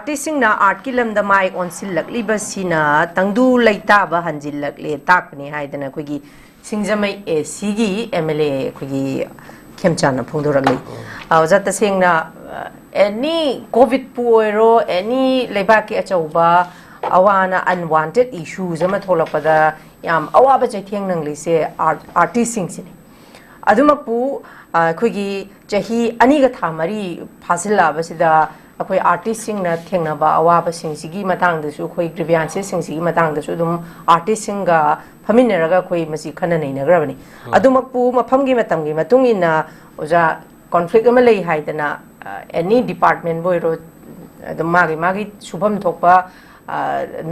Artist art की लम माई ओनसिल्लक्लिबसिना तंगदू लेताब हंजिल्लक्ले ताकने हाइदना अखोगी सिंगजमई एसीगी एमएलए अखोगी खेमचाना फोंदोरगले औजा तसेंगना एनी कोविड पुओरो एनी लेबाकी अचौबा अवाना अनवांटेड इश्यूज अमा थोलकपदा याम अवाबा चैथेंग नंगलिसे आर्टिस्ट सिंगसिने अदुमकपु अखोगी चही अनीगा था मरी फासिल्लाबसिदा अखोई आर्टिस्ट सिंगना थेंगनाबा अवाबा सिंगसिगी मतांगदसु अखोई ग्रीवियंसेस सिंगसिगी मतांगदसु दुम आर्टिस्ट सिंगा फमिनरगा अखोई मसी खना नैनग्रबनी अदुमकपु मफमगी मतमगी मतुंगिना ओजा कॉन्फ्लिक्ट अमा लई हाइदना एनी डिपार्टमेंट बोइरो अदुम मागी मागी सुभम थोकपा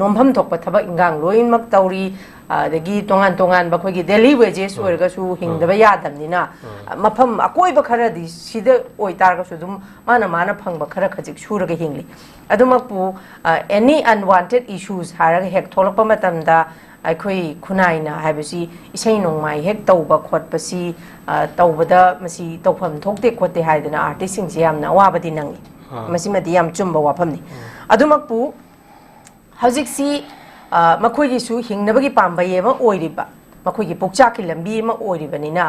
नोमभम थोकपा थबक इंगांग लोइनमक तौरी दगी तोंगान तोंगान बखोगी डेली वेजेस ओरगसु हिंगदबा यादमनिना मफम अकोइबा खरदि सिदा ओइतारगसु दुम माना माना फंगबा खरा खजिक सुरगा हिंगली अदुमकपु एनी अनवांटेड इश्यूज हारगा हेक थोलकपा मतमदा अखोई खुनाइना हाइबसी इसै नोंमाई हेक तौबा खोटपसी तौबदा मसी तौफम थोकते खोते हाइदना आर्टिस्ट सिंगसे यामना अवाबदि नंगी मसी मदि याम चुम्बा वाफमनि अदुमकपु हजिक्सी मखोइगिसु हिंगनबगी पांबई एमा ओइरिबा मखोइगी पुकचाकी लंबी एमा ओइरिबनिना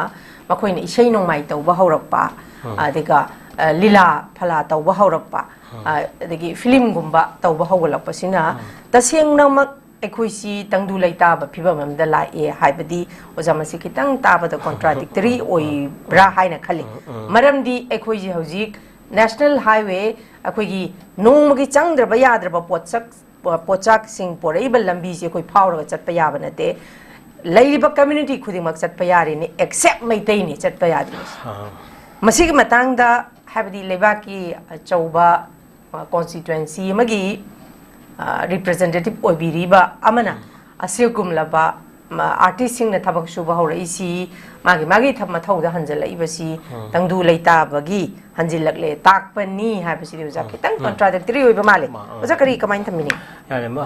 मखोइना इसै नोंमाई तौबा हौरकपा अदिगा लीला फला तौबा हौरकपा अदिगी फिल्मगुंबा तौबा हौगलकपसिना तसेंगनमक अखोइसी तंगदू लेताब फिबममदा लाए हाइबदी ओजा मसी खितंग ताबदा कॉन्ट्राडिक्टरी ओइब्रा हाइना खली मरमदी अखोइजी हौजिक नेशनल हाईवे अखोइगी नोंमगी चंगद्रबा याद्रबा पोचाक सिंग पोरइबा लंबी से कोई फावरगा चटपा याबा नते लैरिबा कम्युनिटी खुदिमक चटपा यारिने एक्सेप्ट मैतैनि चटपा यादि मसिगी मतंगदा हाइबदी लेबाकी चौबा कॉन्स्टिट्युएंसी मगी रिप्रेजेंटेटिव ओइबिरिबा अमना असिगुमलबा आर्टिस्ट सिंगना थबक सुबा हौरइसी मागी मागी थब मथौदा हंजलइबसी तंगदू लेताबगी हंजिल्लक्ले ताकपनी हाइबसी ओजा खितंग कॉन्ट्राडिक्टरी ओइबा माले ओजा करी कमाइन थमिनी याने मा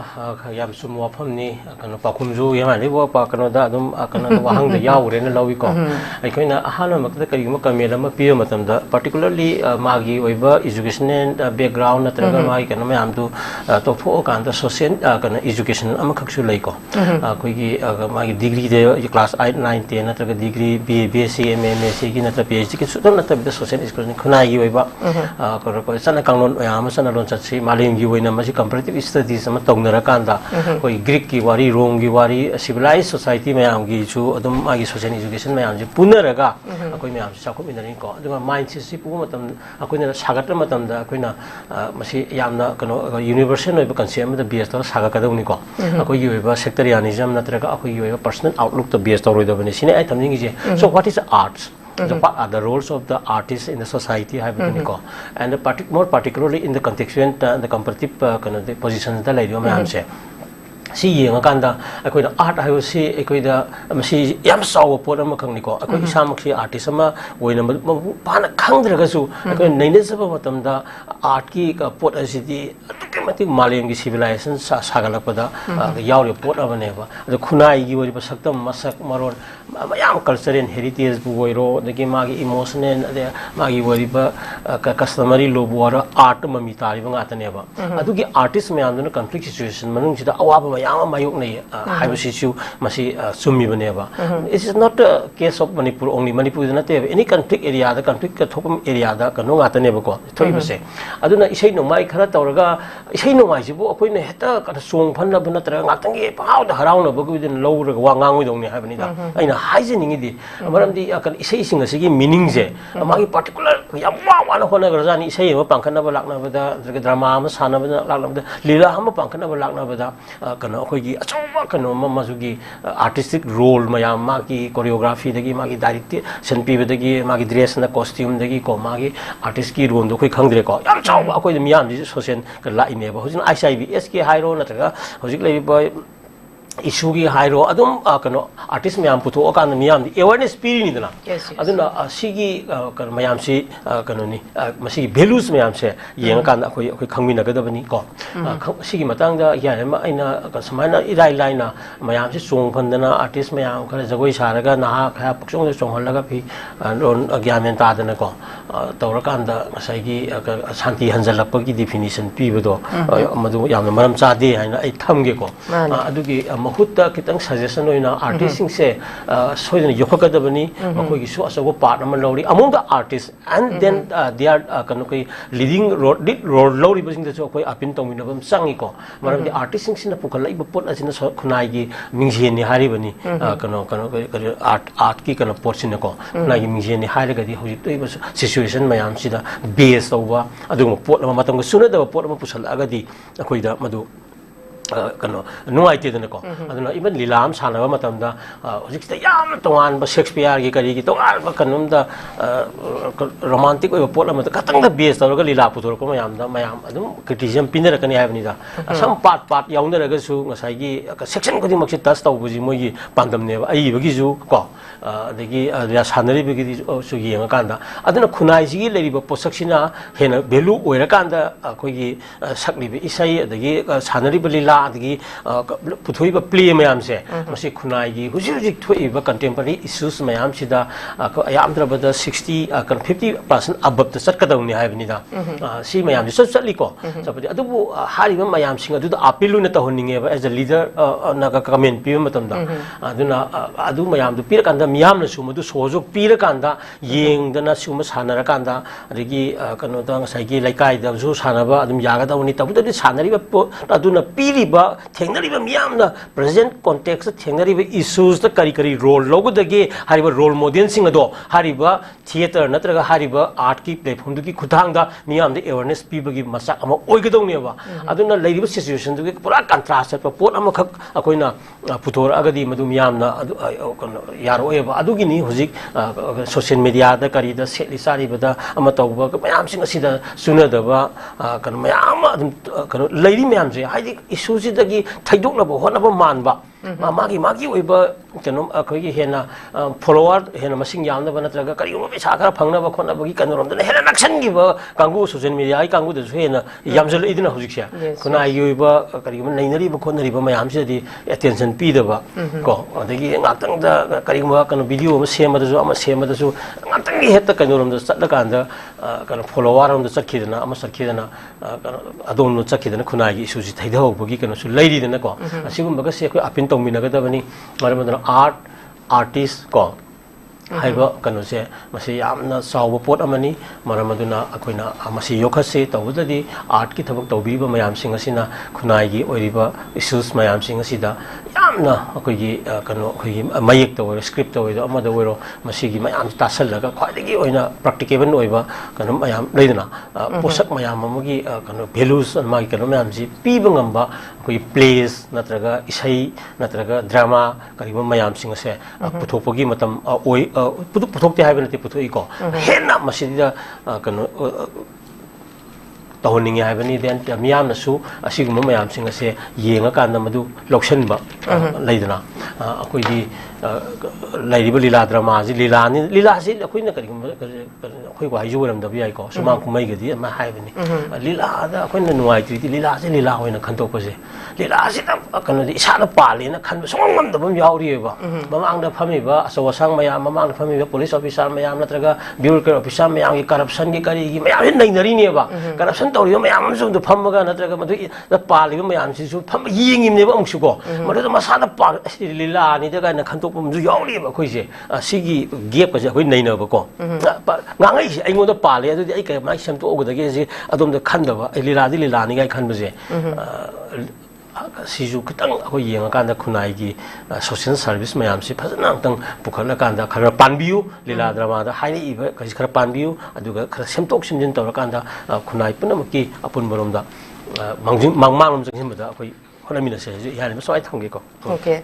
याम सुम वाफमनी कनो पाखुमजु यामाले वो पाकनो दा अदुम कनो वाहंग दा याउरेन लौविको अखोइना अहानो मकदा करिगुम कमेल अमा पियो मतमदा पर्टिकुलरली मागी ओइबा एजुकेशनल बैकग्राउंड नत्रगा मागी कनो मयामदु तोफो कांदा सोशल कनो एजुकेशन अमा खक्सु लैको अखोइगी मागी डिग्री दे क्लास 8 9 10 नत्रगा डिग्री BSc MSc की नत्र PhD की सुदम नत्र बिदा सोशल एजुकेशन खुनाई ओइबा को सना कांगलोन याम सना लोन चछि मालिम gi ओइना मसि कंपैरेटिव स्टडीज अमा तौनरा कांदा कोई ग्रीक की वारी रोम की वारी सिविलाइज सोसाइटी मयाम की छु अदुम मागी सोशल एजुकेशन मयाम जे पुनरगा अकोइ मयाम चाखुम इनरिन को अदुमा माइंड से पु मतम अकोइना सागत मतम दा अकोइना मसि यामना कनो यूनिवर्सल ओइबा कन्सेप्ट अमा दा बेस तौर सागकदौनि को अकोइ gi ओइबा सेक्टरियानिज्म नत्रगा अकोइ gi ओइबा पर्सनल आउटलुक तो बेस तौरोइदबनि सिने ai thamning जे so what is arts what are the roles of the artists in the society and more particularly in the contextual the comparative kind of the positions that like you say सी येंगकांदा अखोइना art हाइबसी अखोइदा मसी याम साव पोट अमा खंगनिको अखोइ इसामक्सी आर्टिस्ट अमा ओइना पाना खंगद्रगसु अखोइ नैनेजब मतमदा आर्ट की पोट असिदि अतुकमति मालेमगी सिविलाइजेशन सागलपदा यावरे पोट अबनेबा अदु खुनाइगी ओइबा सक्तम मसक मरोन मयाम कल्चरल हेरिटेज बु ओइरो दगी मागी इमोशनल अदे मागी ओइबा कस्टमरी लोबुवर आर्ट ममी तारिबा गातनेबा अदुगी आर्टिस्ट मयामदुना कॉन्फ्लिक्ट सिचुएशन मनुंगसिदा अवाबा याम मायुक नै हाइबसिसु मसी सुम्मी बनेबा it is not a case of Manipur only Manipur नते एनी कॉन्फ्लिक्ट एरिया दा कॉन्फ्लिक्ट थोपम एरिया दा कनो गातनेबा को थोइबसे अदुना इसै नोमाई खरा तौरगा इसै नोमाई जिबो अखोइने हेता कन सोंग फनब नत्र गातंगे पाउद हराउन बगुदिन लौरगा वांगांग ओइदोंनि हाबनि दा अइना हाइजेनिंगि मरमदि कन इसै सिंग असिगी मीनिंग जे मागी पर्टिकुलर याम वाना होना गरजानि इसै एबा पांखनबा लाकनबदा ड्रामा अमा सानबदा लाकनबदा लीला अमा पांखनबा लाकनबदा कनो अखोइगी अचौबा कनो मजुगी आर्टिस्टिक रोल मयाम मागी कोरियोग्राफी दगी मागी डायरेक्शन पीबदगी मागी ड्रेस ना कॉस्ट्यूम दगी को मागी आर्टिस्ट की रोल दो कोइ खंगद्रे को याम चौबा अखोइ मियाम जी सोशल लाइनेबा हुजिन ICIBS के हाइरो नत्रगा हुजिक लेबा issue gi hairo adum kano artist myam putho kan myam di awareness piri ni dana Yes, yes. aduna sigi kan myam si kano ni masi values myam se yeng kan akoi khangmina ga dabani ko sigi matang da ya ma aina samana irai lai na myam si song phandana artist myam khara jagoi saraga na kha paksong de song holaga phi ron agyamen ta dana ko tawra kan da masai gi shanti hanjalap gi definition pi bodo madu yam maram cha de haina ai thamge ko adugi mahutta kitang suggestion oina artist sing se soidana yokhakadabani makoi gi su asago part ama lori among the artists and then they are kanu kai leading road lori basing da so koi apin tongminabam changi ko maram di artist sing sina pukhalai ba pot asina khunai gi mingje ni hari bani kanu art ki kanu pot sina ko khunai gi mingje ni hari ga di hoji toi ba situation mayam sida base over adu pot ama matang suna da pot ama pusal aga di akoi da madu kano nuai te dana ko aduna even lilam sana ba matam da hojik ta yam tongan ba Shakespeare gi kari gi tongan ba kanum da romantic oi pot ama katang da base da lila putor ko mayam da mayam adum criticism pinera kani habni da some part yaung da ga su ngasai gi section ko di mak tas taw buji moi gi pandam ne ba ai ba gi ju ko adagi ya sanari ba gi su gi nga kan da aduna khunai ji gi leri ba posak sina hena value oira kan da ko gi sakli bi isai adagi sanari ba lila adagi puthoi ba play mayam se masi khunai gi huji thoi ba contemporary issues mayam sida ayam dra ba da 60 kan 50% above the sat kadawni haibni da si mayam ji sat li ko sapati adubu hari ba mayam sing adu da apilu na tahoninge ba as a leader na ka comment pi matam da aduna adu mayam du pir kan da miyam na su madu sojok pir kan da yeng da na su ma sanara kan da adagi kano da ngasai gi laikai da su sanaba adum yaga da uni tabu da sanari ba aduna piri ba thengnari ba miyam na present context thengnari ba issues da kari role logo da ge hari ba role model sing ado hari ba theater natraga hari ba art ki platform du ki khudang da miyam da awareness pi ba gi masak ama oigedong ne ba aduna leiri ba situation du ki pura contrast pa pot ama khak akoina putor agadi madu miyam na yaro e ba adugi ni hojik social media da kari da setli sari ba da ama tawba mayam sing asida suna da ba kan mayam adum kan leiri mayam je haidi issue si dagi thaidok na ba hona ba man ba magi oiba kano akhoi hena follower hena masing yamna ba natraga kari uma pesa khara phangna ba khona ba gi kanorom da hena naction gi ba kangu social media ai kangu da hena yamjal idina hojik sia khona yoiba kari uma nainari ba khonari ba mayam si di attention pi da ba ko adagi ngatang da kari uma kano video ma sema da su ngatang gi heta kanorom da satla kan da kano follower rom da sakhidana ama sakhidana adon no sakhidana khona gi issue si thaida ho ba gi kano su lairi dana ko asigum ba ga se khoi apin minagadabani maramudana artist ko haiba kanu se masi yamna sawa pot amani maramaduna akoina masi yokhase tawdadi art ki thabak tawbiba mayam sing asina khunai gi oiriba issues mayam sing asida yamna akoigi kanu akoigi mayek taw script taw amada wero masi gi mayam tasalaga khwaidagi oina practicable oiba kanu mayam leidana posak mayam amagi kanu values magi kanu mayam ji piba ngamba koi plays natraga isai natraga drama kariba mayam sing ase puthopagi matam oi puthokte haibana te puthoi ko hena masida kanu tahoningi haibani den miyam na su asiguma mayam sing ase yenga kan madu loksan ba leidana akoi di lairiba lila drama ji lila ji akoi na kari akoi ko haiju ram da bi ai ko sumang kumai gadi ma haibani lila da akoi na nuai tri lila ji lila hoina khantok pa je lila ji da kan di isa na pali na khan song ngam da bam yauri ba mamang da phami ba asawa sang mayam mamang da phami ba police officer mayam natraga bureaucrat officer mayam gi corruption gi kari gi mayam nei nari ne ba corruption tawri mayam su da phamaga natraga madu da pali mayam si su pham yingim ne ba amsu ko madu da masa da pa lila ni da na khantok pum ju yauri ba khoi je sigi gap ka je khoi nei na ba ko ngangai si ai ngo da pali adu ai ka mai sam to ogda ge ji adom da khan da ba lila di lila ni gai khan ba je sisu kitang ako yenga kanda khunai gi social service mayam si phajana tang pukhala kanda khara panbiu lila drama da haini iba kasi khara panbiu aduga khara semtok simjin tawra kanda khunai punamaki apun borom da mangmang lom jingsim da akoi honamina se yani so ai thangi ko okay